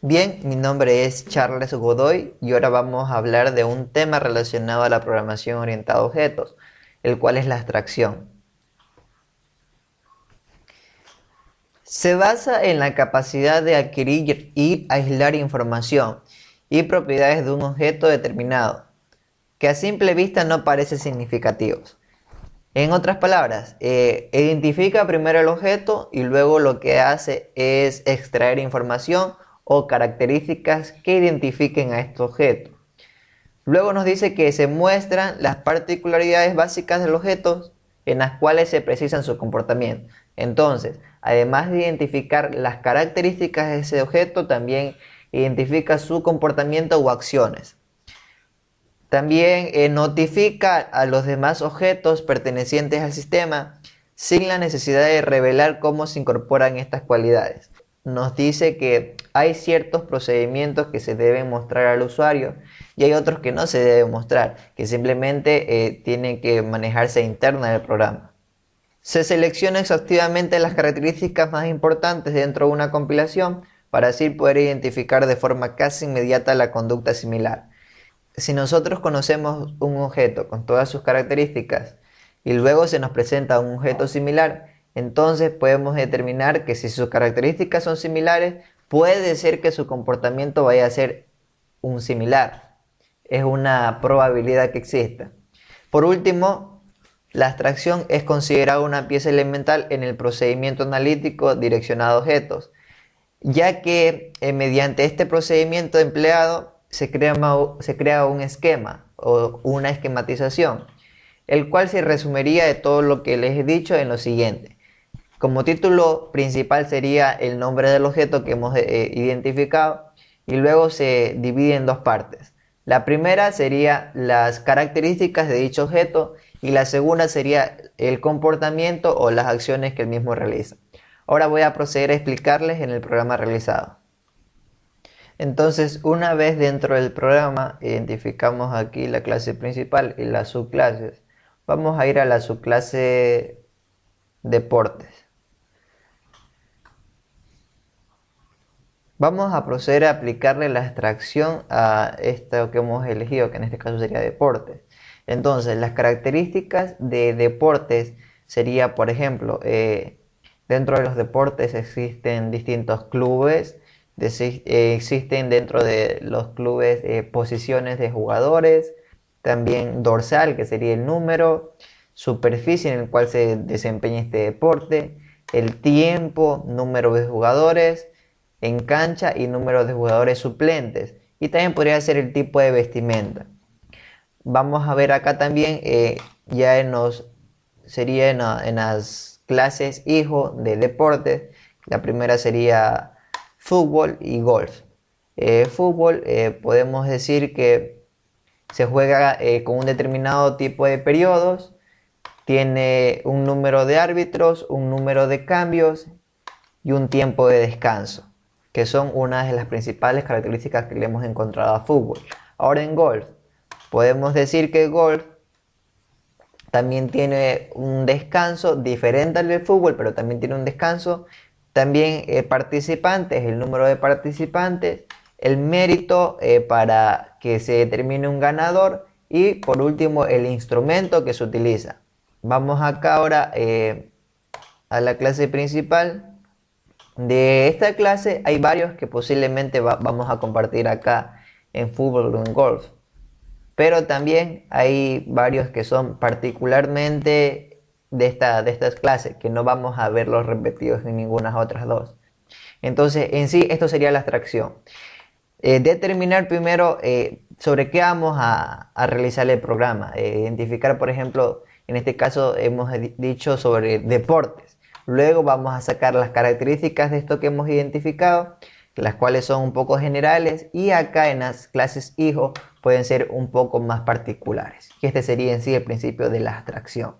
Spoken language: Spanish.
Bien, mi nombre es Charles Godoy y ahora vamos a hablar de un tema relacionado a la programación orientada a objetos, el cual es la abstracción. Se basa en la capacidad de adquirir y aislar información y propiedades de un objeto determinado, que a simple vista no parecen significativos. En otras palabras, identifica primero el objeto y luego lo que hace es extraer información o características que identifiquen a este objeto. Luego nos dice que se muestran las particularidades básicas del objeto en las cuales se precisan su comportamiento. Entonces, además de identificar las características de ese objeto, también identifica su comportamiento o acciones. También notifica a los demás objetos pertenecientes al sistema sin la necesidad de revelar cómo se incorporan estas cualidades. Nos dice que hay ciertos procedimientos que se deben mostrar al usuario y hay otros que no se deben mostrar, que simplemente tienen que manejarse interna del programa. Se selecciona exhaustivamente las características más importantes dentro de una compilación para así poder identificar de forma casi inmediata la conducta similar. Si nosotros conocemos un objeto con todas sus características y luego se nos presenta un objeto similar, entonces podemos determinar que si sus características son similares, puede ser que su comportamiento vaya a ser un similar. Es una probabilidad que exista. Por último, la abstracción es considerada una pieza elemental en el procedimiento analítico direccionado a objetos, ya que mediante este procedimiento empleado se crea un esquema o una esquematización, el cual se resumiría de todo lo que les he dicho en lo siguiente. Como título principal sería el nombre del objeto que hemos identificado y luego se divide en dos partes. La primera sería las características de dicho objeto y la segunda sería el comportamiento o las acciones que el mismo realiza. Ahora voy a proceder a explicarles en el programa realizado. Entonces, una vez dentro del programa, identificamos aquí la clase principal y las subclases. Vamos a ir a la subclase deportes. Vamos a proceder a aplicarle la abstracción a esto que hemos elegido, que en este caso sería deportes. Entonces, las características de deportes sería, por ejemplo, dentro de los deportes existen distintos clubes, existen dentro de los clubes posiciones de jugadores, también dorsal, que sería el número, superficie en el cual se desempeña este deporte, el tiempo, número de jugadores en cancha y número de jugadores suplentes. Y también podría ser el tipo de vestimenta. Vamos a ver acá también, ya sería en las clases hijo de deportes. La primera sería fútbol y golf. Fútbol, podemos decir que se juega con un determinado tipo de periodos, tiene un número de árbitros, un número de cambios y un tiempo de descanso, que son una de las principales características que le hemos encontrado a fútbol. Ahora en golf, podemos decir que golf también tiene un descanso diferente al del fútbol, pero también tiene un descanso. También participantes, el número de participantes, el mérito para que se determine un ganador y por último el instrumento que se utiliza. Vamos acá ahora a la clase principal. De esta clase hay varios que posiblemente vamos a compartir acá en fútbol o en golf. Pero también hay varios que son particularmente de estas clases, que no vamos a verlos repetidos en ninguna otras dos. Entonces, en sí, esto sería la abstracción. Determinar primero sobre qué vamos a realizar el programa. Identificar, por ejemplo, en este caso hemos dicho sobre deportes. Luego vamos a sacar las características de esto que hemos identificado, las cuales son un poco generales, y acá en las clases hijo pueden ser un poco más particulares. Y este sería en sí el principio de la abstracción.